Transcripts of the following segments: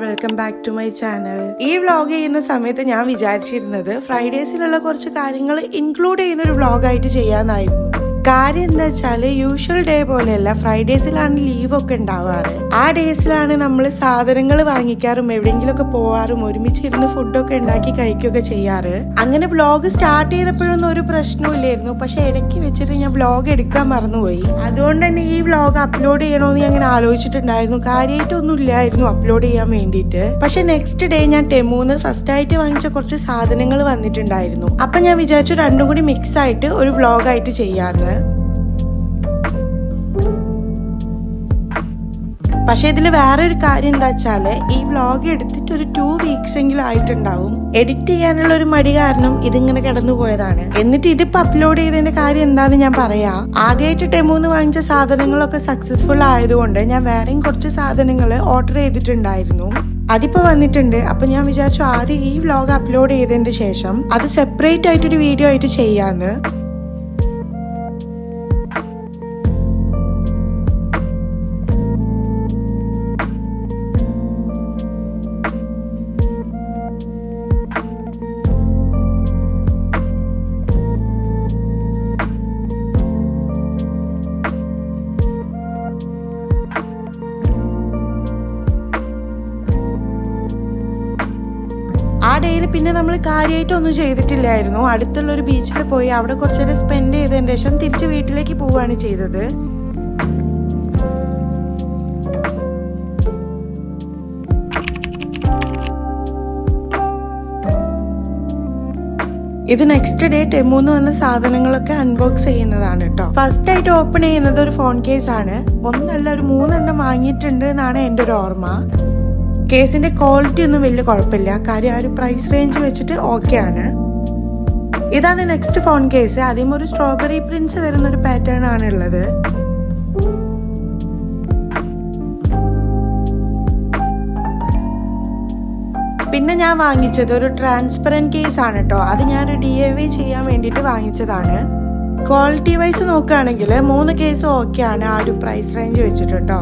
Welcome back to my channel. ഈ vlog ചെയ്യുന്ന സമയത്ത് ഞാൻ വിചാരിച്ചിരുന്നത് ഫ്രൈഡേസിലുള്ള കുറച്ച് കാര്യങ്ങൾ ഇൻക്ലൂഡ് ചെയ്യുന്ന ഒരു വ്ളോഗായിട്ട് ചെയ്യാന്നായിരുന്നു. കാര്യം എന്താ വെച്ചാല് യൂഷ്വൽ ഡേ പോലെയല്ല, ഫ്രൈഡേസിലാണ് ലീവൊക്കെ ഉണ്ടാവാറ്. ആ ഡേയ്സിലാണ് നമ്മൾ സാധനങ്ങൾ വാങ്ങിക്കാറും എവിടെയെങ്കിലുമൊക്കെ പോവാറും ഒരുമിച്ചിരുന്ന് ഫുഡൊക്കെ ഉണ്ടാക്കി കഴിക്കുകയൊക്കെ ചെയ്യാറ്. അങ്ങനെ വ്ളോഗ് സ്റ്റാർട്ട് ചെയ്തപ്പോഴൊന്നും ഒരു പ്രശ്നമില്ലായിരുന്നു. പക്ഷെ ഇടയ്ക്ക് വെച്ചിട്ട് ഞാൻ വ്ളോഗ് എടുക്കാൻ മറന്നുപോയി. അതുകൊണ്ട് തന്നെ ഈ വ്ളോഗ് അപ്ലോഡ് ചെയ്യണമെന്ന് ഞാൻ അങ്ങനെ ആലോചിച്ചിട്ടുണ്ടായിരുന്നു. കാര്യമായിട്ടൊന്നും ഇല്ലായിരുന്നു അപ്ലോഡ് ചെയ്യാൻ വേണ്ടിയിട്ട്. പക്ഷെ നെക്സ്റ്റ് ഡേ ഞാൻ ടെമൂന്ന് ഫസ്റ്റ് ആയിട്ട് വാങ്ങിച്ച കുറച്ച് സാധനങ്ങൾ വന്നിട്ടുണ്ടായിരുന്നു. അപ്പൊ ഞാൻ വിചാരിച്ചു രണ്ടും കൂടി മിക്സ് ആയിട്ട് ഒരു വ്ളോഗായിട്ട് ചെയ്യാറ്. പക്ഷെ ഇതിൽ വേറൊരു കാര്യം എന്താ വെച്ചാല് ഈ വ്ളോഗ് എടുത്തിട്ട് ഒരു 2 വീക്സ് എങ്കിലും ആയിട്ടുണ്ടാവും. എഡിറ്റ് ചെയ്യാനുള്ള ഒരു മടി കാരണം ഇതിങ്ങനെ കിടന്നു പോയതാണ്. എന്നിട്ട് ഇതിപ്പോ അപ്ലോഡ് ചെയ്തതിന്റെ കാര്യം എന്താന്ന് ഞാൻ പറയാം. ആദ്യമായിട്ട് ടെമൂന്ന് വാങ്ങിച്ച സാധനങ്ങളൊക്കെ സക്സസ്ഫുൾ ആയതുകൊണ്ട് ഞാൻ വേറെയും കുറച്ച് സാധനങ്ങൾ ഓർഡർ ചെയ്തിട്ടുണ്ടായിരുന്നു. അതിപ്പോ വന്നിട്ടുണ്ട്. അപ്പൊ ഞാൻ വിചാരിച്ചു ആദ്യം ഈ വ്ളോഗ് അപ്ലോഡ് ചെയ്തതിന്റെ ശേഷം അത് സെപ്പറേറ്റ് ആയിട്ടൊരു വീഡിയോ ആയിട്ട് ചെയ്യാന്ന്. ആ ഡേയിൽ പിന്നെ നമ്മൾ കാര്യമായിട്ടൊന്നും ചെയ്തിട്ടില്ലായിരുന്നു. അടുത്തുള്ളൊരു ബീച്ചിൽ പോയി അവിടെ കുറച്ചു നേരം സ്പെൻഡ് ചെയ്തതിന് ശേഷം തിരിച്ച് വീട്ടിലേക്ക് പോവുകയാണ് ചെയ്തത്. ഇത് നെക്സ്റ്റ് ഡേ ടെമൂന്ന് വന്ന സാധനങ്ങളൊക്കെ അൺബോക്സ് ചെയ്യുന്നതാണ് കേട്ടോ. ഫസ്റ്റ് ആയിട്ട് ഓപ്പൺ ചെയ്യുന്നത് ഒരു ഫോൺ കേസ് ആണ്. ഒന്നല്ല, ഒരു 3 എണ്ണം വാങ്ങിയിട്ടുണ്ട് എന്നാണ് എൻ്റെ ഒരു ഓർമ്മ. കേസിന്റെ ക്വാളിറ്റി ഒന്നും വലിയ കുഴപ്പമില്ല. കാര്യം ആ ഒരു പ്രൈസ് റേഞ്ച് വെച്ചിട്ട് ഓക്കെ ആണ്. ഇതാണ് നെക്സ്റ്റ് ഫോൺ കേസ്. ആദ്യം ഒരു സ്ട്രോബെറി പ്രിന്റ്സ് വരുന്ന ഒരു പാറ്റേൺ ആണ് ഉള്ളത്. പിന്നെ ഞാൻ വാങ്ങിച്ചത് ഒരു ട്രാൻസ്പെറന്റ് കേസ് ആണ് കേട്ടോ. അത് ഞാനൊരു DIY ചെയ്യാൻ വേണ്ടിയിട്ട് വാങ്ങിച്ചതാണ്. ക്വാളിറ്റി വൈസ് നോക്കുകയാണെങ്കിൽ 3 കേസും ഓക്കെ ആണ് ആ ഒരു പ്രൈസ് റേഞ്ച് വെച്ചിട്ട് കേട്ടോ.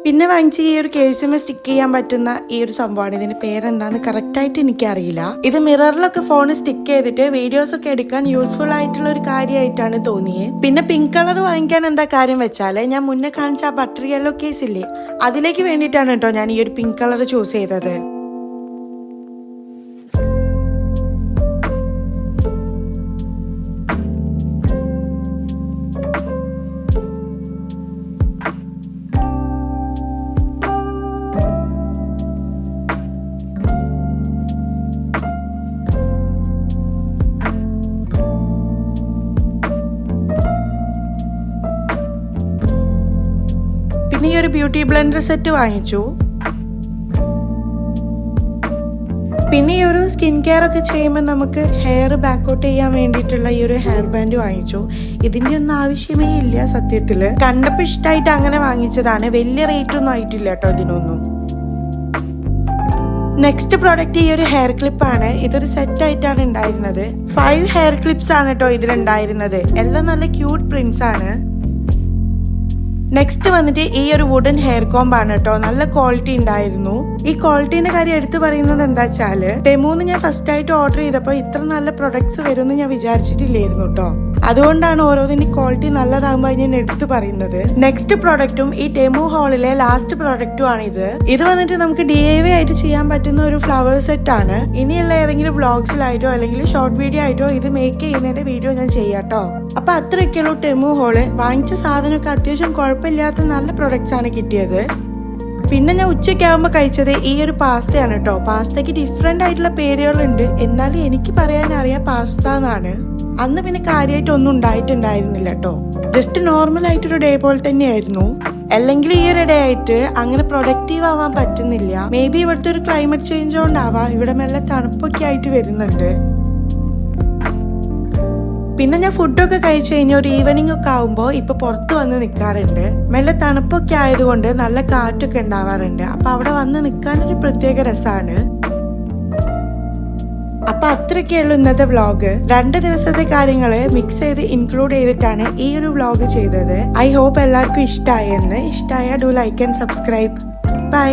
പിന്നെ വാങ്ങിച്ച ഈ ഒരു കേസിന് സ്റ്റിക്ക് ചെയ്യാൻ പറ്റുന്ന ഈ ഒരു സംഭവമാണ്. ഇതിന്റെ പേരെന്താന്ന് കറക്റ്റ് ആയിട്ട് എനിക്കറിയില്ല. ഇത് മിററിലൊക്കെ ഫോൺ സ്റ്റിക്ക് ചെയ്തിട്ട് വീഡിയോസ് ഒക്കെ എടുക്കാൻ യൂസ്ഫുൾ ആയിട്ടുള്ള ഒരു കാര്യമായിട്ടാണ് തോന്നിയത്. പിന്നെ പിങ്ക് കളർ വാങ്ങിക്കാൻ എന്താ കാര്യം വെച്ചാല് ഞാൻ മുന്നേ കാണിച്ച ആ ബട്ടർ യെല്ലോ കേസ് ഇല്ലേ, അതിലേക്ക് വേണ്ടിയിട്ടാണ് കേട്ടോ ഞാൻ ഈ ഒരു പിങ്ക് കളർ ചൂസ് ചെയ്തത്. പിന്നെ ഈ ഒരു ബ്യൂട്ടി ബ്ലെൻഡർ സെറ്റ് വാങ്ങിച്ചു. പിന്നെ ഈ ഒരു സ്കിൻ കെയർ ഒക്കെ ചെയ്യുമ്പോൾ നമുക്ക് ഹെയർ ബാക്കൗട്ട് ചെയ്യാൻ വേണ്ടിയിട്ടുള്ള ഈ ഒരു ഹെയർ ബാൻഡ് വാങ്ങിച്ചു. ഇതിന്റെ ഒന്നും ആവശ്യമേ ഇല്ല സത്യത്തില്. കണ്ടപ്പോ ഇഷ്ടമായിട്ട് അങ്ങനെ വാങ്ങിച്ചതാണ്. വലിയ റേറ്റ് ഒന്നും ആയിട്ടില്ല കേട്ടോ ഇതിനൊന്നും. നെക്സ്റ്റ് പ്രോഡക്റ്റ് ഈ ഒരു ഹെയർ ക്ലിപ്പ് ആണ്. ഇതൊരു സെറ്റ് ആയിട്ടാണ് ഉണ്ടായിരുന്നത്. 5 ഹെയർ ക്ലിപ്സ് ആണ് കേട്ടോ ഇതിലുണ്ടായിരുന്നത്. എല്ലാം നല്ല ക്യൂട്ട് പ്രിന്റ്സ് ആണ്. നെക്സ്റ്റ് വന്നിട്ട് ഈ ഒരു വുഡൻ ഹെയർ കോംബ് ആണ് കേട്ടോ. നല്ല ക്വാളിറ്റി ഉണ്ടായിരുന്നു. ഈ ക്വാളിറ്റീന്റെ കാര്യം എടുത്തു പറയുന്നത് എന്താ വെച്ചാല് ടെമൂന്ന് ഞാൻ ഫസ്റ്റ് ആയിട്ട് ഓർഡർ ചെയ്തപ്പോ ഇത്ര നല്ല പ്രൊഡക്ട്സ് വരുമെന്ന് ഞാൻ വിചാരിച്ചിട്ടില്ലായിരുന്നു കേട്ടോ. അതുകൊണ്ടാണ് ഓരോന്നിന്റെ ക്വാളിറ്റി നല്ലതാകുമ്പോൾ ഞാൻ എടുത്തു പറയുന്നത്. നെക്സ്റ്റ് പ്രോഡക്റ്റും ഈ ടെമു ഹോളിലെ ലാസ്റ്റ് പ്രോഡക്റ്റും ആണ് ഇത്. ഇത് വന്നിട്ട് നമുക്ക് DIY ആയിട്ട് ചെയ്യാൻ പറ്റുന്ന ഒരു ഫ്ലവർ സെറ്റ് ആണ്. ഇനിയുള്ള ഏതെങ്കിലും വ്ളോഗ്സിലായിട്ടോ അല്ലെങ്കിൽ ഷോർട്ട് വീഡിയോ ആയിട്ടോ ഇത് മേക്ക് ചെയ്യുന്നതിന്റെ വീഡിയോ ഞാൻ ചെയ്യാട്ടോ. അപ്പൊ അത്രയൊക്കെയുള്ളൂ ടെമു ഹോള്. വാങ്ങിച്ച സാധനമൊക്കെ അത്യാവശ്യം കുഴപ്പമില്ലാത്ത നല്ല പ്രൊഡക്ട്സ് ആണ് കിട്ടിയത്. പിന്നെ ഞാൻ ഉച്ചയ്ക്ക് ആകുമ്പോൾ കഴിച്ചത് ഈ ഒരു പാസ്തയാണ് കേട്ടോ. പാസ്തയ്ക്ക് ഡിഫറെന്റ് ആയിട്ടുള്ള പേരുകളുണ്ട്, എന്നാലും എനിക്ക് പറയാൻ അറിയാം പാസ്ത എന്നാണ്. അന്ന് പിന്നെ കാര്യമായിട്ട് ഒന്നും ഉണ്ടായിട്ടുണ്ടായിരുന്നില്ല കേട്ടോ. ജസ്റ്റ് നോർമൽ ആയിട്ടൊരു ഡേ പോലെ തന്നെയായിരുന്നു. അല്ലെങ്കിൽ ഈ ഒരു ഡേ ആയിട്ട് അങ്ങനെ പ്രൊഡക്റ്റീവ് ആവാൻ പറ്റുന്നില്ല. മേ ബി ഇവിടുത്തെ ഒരു ക്ലൈമറ്റ് ചേഞ്ച് കൊണ്ടാവാം. ഇവിടെ മെല്ലെ തണുപ്പൊക്കെ ആയിട്ട് വരുന്നുണ്ട്. പിന്നെ ഞാൻ ഫുഡൊക്കെ കഴിച്ചു കഴിഞ്ഞാൽ ഒരു ഈവനിങ് ഒക്കെ ആകുമ്പോൾ ഇപ്പൊ പുറത്ത് വന്ന് നിൽക്കാറുണ്ട്. മെല്ലെ തണുപ്പൊക്കെ ആയതുകൊണ്ട് നല്ല കാറ്റൊക്കെ ഉണ്ടാവാറുണ്ട്. അപ്പൊ അവിടെ വന്ന് നിൽക്കാനൊരു പ്രത്യേക രസമാണ്. അപ്പൊ അത്രയൊക്കെയുള്ളൂ ഇന്നത്തെ വ്ളോഗ്. 2 ദിവസത്തെ കാര്യങ്ങള് മിക്സ് ചെയ്ത് ഇൻക്ലൂഡ് ചെയ്തിട്ടാണ് ഈ ഒരു വ്ളോഗ് ചെയ്തത്. ഐ ഹോപ്പ് എല്ലാവർക്കും ഇഷ്ടമായെന്ന്. ഇഷ്ടമായ do like and subscribe. By.